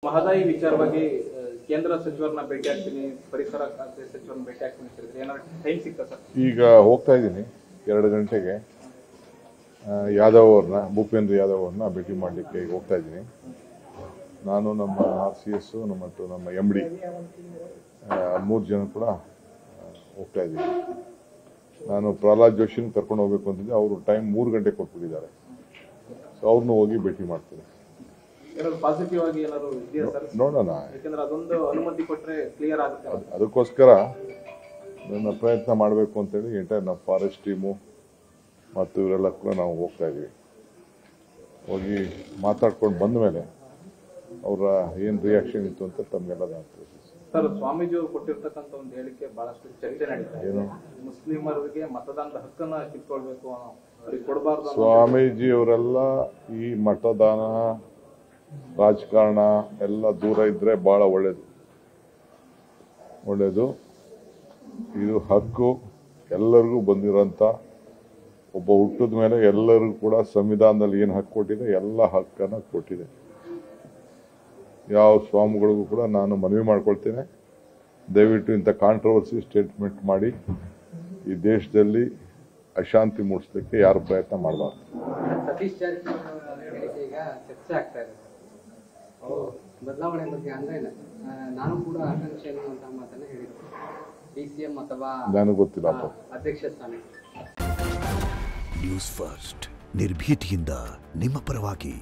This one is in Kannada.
ಮಹದಾಯಿ ವಿಚಾರವಾಗಿ ಕೇಂದ್ರ ಸಚಿವರನ್ನ ಭೇಟಿ ಆಗ್ತೀನಿ, ಪರಿಸರ ಖಾತೆ ಸಚಿವರನ್ನ ಭೇಟಿ ಆಗ್ತೀನಿ ಸರ್, ಏನಾದ್ರು ಟೈಮ್ ಸಿಗ್ತಾ ಸರ್? ಈಗ ಹೋಗ್ತಾ ಇದ್ದೀನಿ 2 ಗಂಟೆಗೆ ಯಾದವ್ ಅವ್ರನ್ನ, ಭೂಪೇಂದ್ರ ಯಾದವ್ ಅವ್ರನ್ನ ಭೇಟಿ ಮಾಡಲಿಕ್ಕೆ ಈಗ ಹೋಗ್ತಾ ಇದ್ದೀನಿ. ನಾನು ನಮ್ಮ RCS ಮತ್ತು ನಮ್ಮ MD 3 ಜನ ಕೂಡ ಹೋಗ್ತಾ ಇದ್ದೀನಿ. ನಾನು ಪ್ರಹ್ಲಾದ್ ಜೋಶಿನ ಕರ್ಕೊಂಡು ಹೋಗ್ಬೇಕು ಅಂತಿದ್ದೆ, ಅವರು ಟೈಮ್ 3 ಗಂಟೆ ಕೊಟ್ಬಿಟ್ಟಿದ್ದಾರೆ. ಸೊ ಅವ್ರನ್ನೂ ಹೋಗಿ ಭೇಟಿ ಮಾಡ್ತೀನಿ. ಪಾಸಿಟಿವ್ ಆಗಿ ಏನಾದ್ರು ಇದೆಯಾ ಸರ್? ನೋಡೋಣ, ಯಾಕಂದ್ರೆ ಅದೊಂದು ಅನುಮತಿ ಕೊಟ್ಟರೆ ಕ್ಲಿಯರ್ ಆಗುತ್ತೆ. ಅದಕ್ಕೋಸ್ಕರ ನನ್ನ ಪ್ರಯತ್ನ ಮಾಡಬೇಕು ಅಂತೇಳಿ ಎಂಟೈರ್ ನಮ್ಮ ಫಾರೆಸ್ಟ್ ಟೀಮು ಮತ್ತು ಇವರೆಲ್ಲ ಕೂಡ ನಾವು ಹೋಗ್ತಾ ಇದ್ದೀವಿ. ಹೋಗಿ ಮಾತಾಡ್ಕೊಂಡು ಬಂದ ಮೇಲೆ ಅವರ ಏನು ರಿಯಾಕ್ಷನ್ ಇತ್ತು ಅಂತ ತಮಗೆಲ್ಲ ನಾನು ಸರ್, ಸ್ವಾಮೀಜಿ ಅವರು ಕೊಟ್ಟಿರ್ತಕ್ಕಂಥ ಒಂದು ಹೇಳಿಕೆ ಬಹಳಷ್ಟು ಚರ್ಚೆ ನಡೀತಾ ಇದೆ. ಮುಸ್ಲಿಮರಿಗೆ ಮತದಾನದ ಹಕ್ಕನ್ನ ಕಿತ್ಕೊಳ್ಬೇಕು, ಅವ್ರಿಗೆ ಕೊಡಬಾರ್ದು. ಸ್ವಾಮೀಜಿ ಅವರೆಲ್ಲ ಈ ಮತದಾನ ರಾಜಕಾರಣ ಎಲ್ಲ ದೂರ ಇದ್ರೆ ಬಹಳ ಒಳ್ಳೇದು. ಇದು ಹಕ್ಕು ಎಲ್ಲರಿಗೂ ಬಂದಿರೋಂಥ, ಒಬ್ಬ ಹುಟ್ಟಿದ ಮೇಲೆ ಎಲ್ಲರಿಗೂ ಕೂಡ ಸಂವಿಧಾನದಲ್ಲಿ ಏನು ಹಕ್ಕು ಕೊಟ್ಟಿದೆ ಎಲ್ಲ ಹಕ್ಕನ್ನು ಕೊಟ್ಟಿದೆ. ಯಾವ ಸ್ವಾಮಿಗಳಿಗೂ ಕೂಡ ನಾನು ಮನವಿ ಮಾಡ್ಕೊಳ್ತೇನೆ, ದಯವಿಟ್ಟು ಇಂಥ ಕಾಂಟ್ರವರ್ಸಿ ಸ್ಟೇಟ್ಮೆಂಟ್ ಮಾಡಿ ಈ ದೇಶದಲ್ಲಿ ಅಶಾಂತಿ ಮೂಡಿಸ್ಲಿಕ್ಕೆ ಯಾರು ಪ್ರಯತ್ನ ಮಾಡಬಾರ್ದು. ಸತೀಶ್ ಜಾರಕಿಹೊಳಿ ಈಗ ಚರ್ಚೆ ಆಗ್ತಾ ಇದೆ ಬದಲಾವಣೆ ಬಗ್ಗೆ. ಅಂದ್ರೆ ನಾನು ಕೂಡ ಆಕಾಂಕ್ಷೆ ಅನ್ನುವಂತ ಮಾತನ್ನ ಹೇಳಿದ್ದೆ. DCM ಅಥವಾ ನನಗೆ ಗೊತ್ತಿಲ್ಲ ಅಧ್ಯಕ್ಷ ಸ್ಥಾನ. ನ್ಯೂಸ್ ಫಸ್ಟ್ ನಿರ್ಭೀತಿಯಿಂದ ನಿಮ್ಮ ಪರವಾಗಿ.